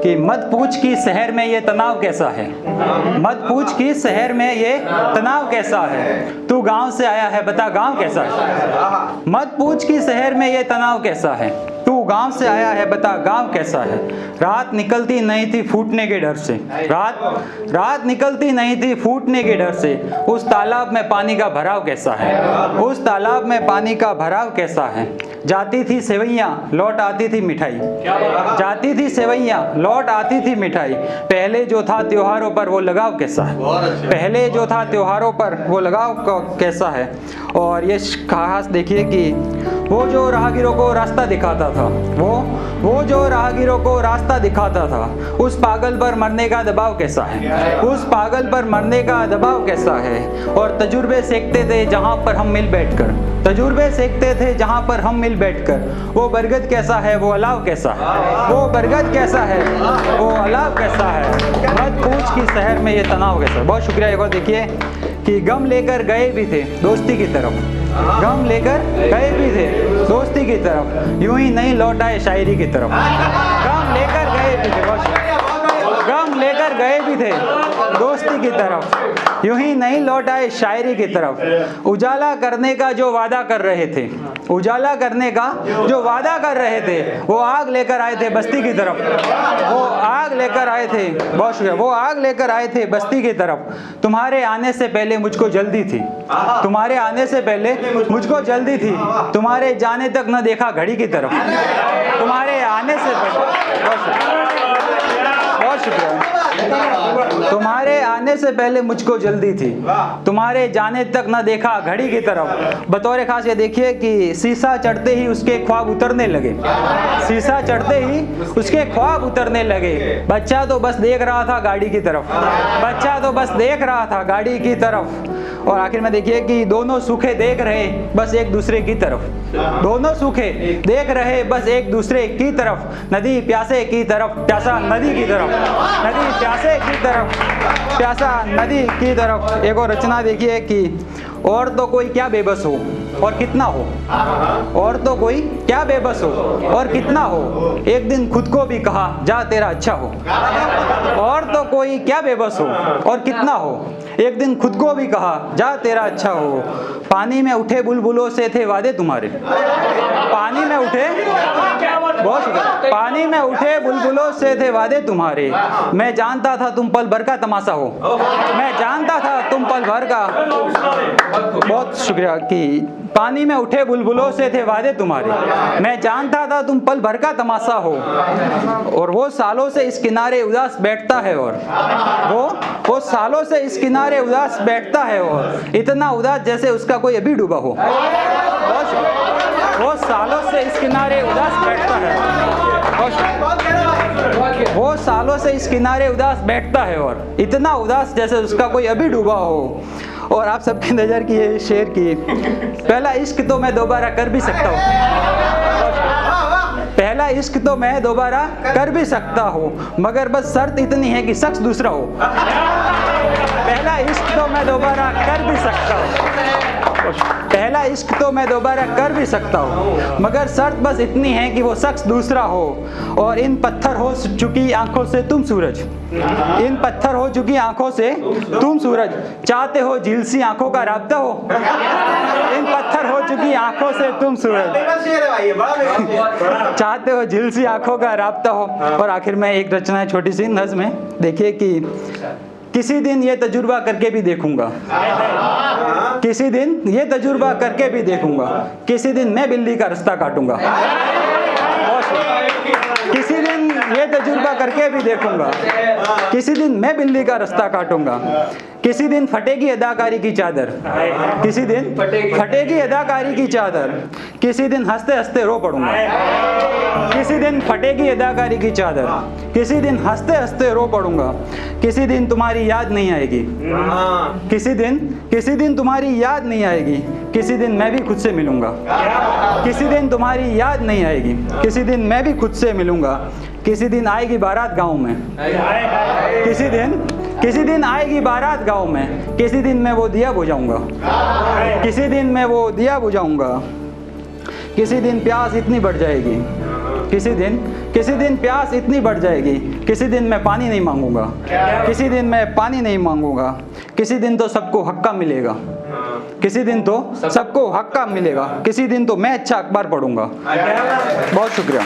कि मत पूछ कि शहर में ये तनाव कैसा है, मत पूछ कि शहर में ये तनाव कैसा है, तू गांव से आया है बता गांव कैसा है। मत पूछ कि शहर में ये तनाव कैसा है, तू गांव से आया है बता गांव कैसा है। रात निकलती नहीं थी फूटने के डर से, रात निकलती नहीं थी फूटने के डर से, उस तालाब में पानी का भराव कैसा है, उस तालाब में पानी का भराव कैसा है। जाती थी सेवैयाँ लौट आती थी मिठाई, जाती थी सेवैयाँ लौट आती थी मिठाई। पहले जो था त्योहारों पर वो लगाव कैसा है, पहले जो था त्योहारों पर वो लगाव कैसा है। और ये खास देखिए कि वो जो राहगीरों को रास्ता दिखाता था, वो जो राहगीरों को रास्ता दिखाता था, उस पागल पर मरने का दबाव कैसा है, उस पागल पर मरने का दबाव कैसा है। और तजुर्बे सीखते थे जहाँ पर हम मिल बैठकर, तजुर्बे सीखते थे जहाँ पर हम मिल बैठकर। वो बरगद कैसा है वो अलाव कैसा है, वो बरगद कैसा है वो अलाव कैसा है। मत पूछ कि शहर में ये तनाव कैसा है। बहुत शुक्रिया। एक और देखिए कि गम लेकर गए भी थे दोस्ती की तरफ, गम लेकर गए भी थे दोस्ती की तरफ, यूं ही नहीं लौट आए शायरी की तरफ। गम लेकर गए भी थे, गम लेकर गए भी थे दोस्ती की तरफ, यूं ही नहीं लौट आए शायरी की तरफ। उजाला करने का जो वादा कर रहे थे, उजाला करने का जो वादा कर रहे थे, वो आग लेकर आए थे बस्ती की तरफ, वो आग लेकर आए थे। बहुत शुक्रिया। वो आग लेकर आए थे बस्ती की तरफ। तुम्हारे आने से पहले मुझको जल्दी थी, तुम्हारे आने से पहले मुझको जल्दी थी, तुम्हारे जाने तक न देखा घड़ी की तरफ, तुम्हारे आने से पहले। बहुत शुक्रिया। तुम्हारे आने से पहले मुझको जल्दी थी, तुम्हारे जाने तक न देखा घड़ी की तरफ। बतौर खास ये देखिए कि शीशा चढ़ते ही उसके ख्वाब उतरने लगे, शीशा चढ़ते ही उसके ख्वाब उतरने लगे। बच्चा तो बस देख रहा था गाड़ी की तरफ, बच्चा तो बस देख रहा था गाड़ी की तरफ। और आखिर में देखिए कि दोनों सूखे देख रहे बस एक दूसरे की तरफ, दोनों सूखे देख रहे बस एक दूसरे की तरफ। नदी प्यासे की तरफ, प्यासा नदी की तरफ, नदी प्यासे की तरफ, प्यासा नदी की तरफ। एक और रचना देखिए कि और तो कोई क्या बेबस हो और कितना हो, और तो कोई क्या बेबस हो और कितना हो, एक दिन खुद को भी कहा जा तेरा अच्छा हो। और तो कोई क्या बेबस हो और कितना हो, एक दिन खुद को भी कहा जा तेरा अच्छा हो। पानी में उठे बुलबुलों से थे वादे तुम्हारे, पानी में उठे, बहुत शुक्रिया, पानी में उठे बुलबुलों से थे वादे तुम्हारे। मैं जानता था तुम पल भर का तमाशा हो, मैं जानता था तुम पल भर का। बहुत शुक्रिया कि पानी में उठे बुलबुलों से थे वादे तुम्हारे, मैं जानता था तुम पल भर का तमाशा हो। और वो सालों से इस किनारे उदास बैठता है, और वो सालों से इस किनारे उदास बैठता है, और इतना उदास जैसे उसका कोई अभी डूबा हो। वो सालों से इस किनारे उदास बैठता है, वो सालों से इस किनारे उदास बैठता है, और इतना उदास जैसे उसका कोई अभी डूबा हो। और आप सबकी नज़र की ये शेर की, पहला इश्क तो मैं दोबारा कर भी सकता हूँ, पहला इश्क तो मैं दोबारा कर भी सकता हूँ, मगर बस शर्त इतनी है कि शख्स दूसरा हो। पहला इश्क तो मैं दोबारा कर भी सकता हूँ, पहला इश्क तो मैं दोबारा कर भी सकता हूँ, मगर शर्त बस इतनी है कि वो शख्स दूसरा हो। और इन पत्थर हो चुकी आंखों से तुम सूरज, इन पत्थर हो चुकी आंखों से तुम सूरज, चाहते हो झील सी आंखों का राब्ता हो, इन पत्थर हो चुकी आंखों से तुम सूरज, चाहते हो झील सी आंखों का राब्ता हो। और आखिर में एक रचना है छोटी सी नज़्म है, देखिए कि किसी दिन ये तजुर्बा करके भी देखूंगा, किसी दिन ये तजुर्बा करके भी देखूंगा, किसी दिन मैं बिल्ली का रास्ता काटूंगा, किसी दिन ये तजुर्बा करके भी देखूंगा, किसी दिन मैं बिल्ली का रास्ता काटूंगा। किसी दिन फटेगी अदाकारी की चादर, किसी दिन फटेगी अदाकारी की चादर, किसी दिन हंसते हंसते रो पड़ूंगा, किसी दिन फटेगी अदाकारी की चादर, किसी दिन हंसते हंसते रो पड़ूंगा। किसी दिन तुम्हारी याद नहीं आएगी, किसी दिन तुम्हारी याद नहीं आएगी, किसी दिन मैं भी खुद से मिलूंगा, किसी दिन तुम्हारी याद नहीं आएगी, किसी दिन मैं भी खुद से मिलूंगा। किसी दिन आएगी बारात गाँव में, किसी दिन आएगी बारात गाँव में, किसी दिन मैं वो दिया बुझाऊंगा, किसी दिन मैं वो दिया बुझाऊंगा। किसी दिन प्यास इतनी बढ़ जाएगी, किसी दिन प्यास इतनी बढ़ जाएगी, किसी दिन मैं पानी नहीं मांगूंगा, किसी दिन मैं पानी नहीं मांगूंगा, किसी दिन तो सबको हक्का मिलेगा, किसी दिन तो सबको हक्का मिलेगा, किसी दिन तो मैं अच्छा अखबार पढ़ूंगा। बहुत शुक्रिया।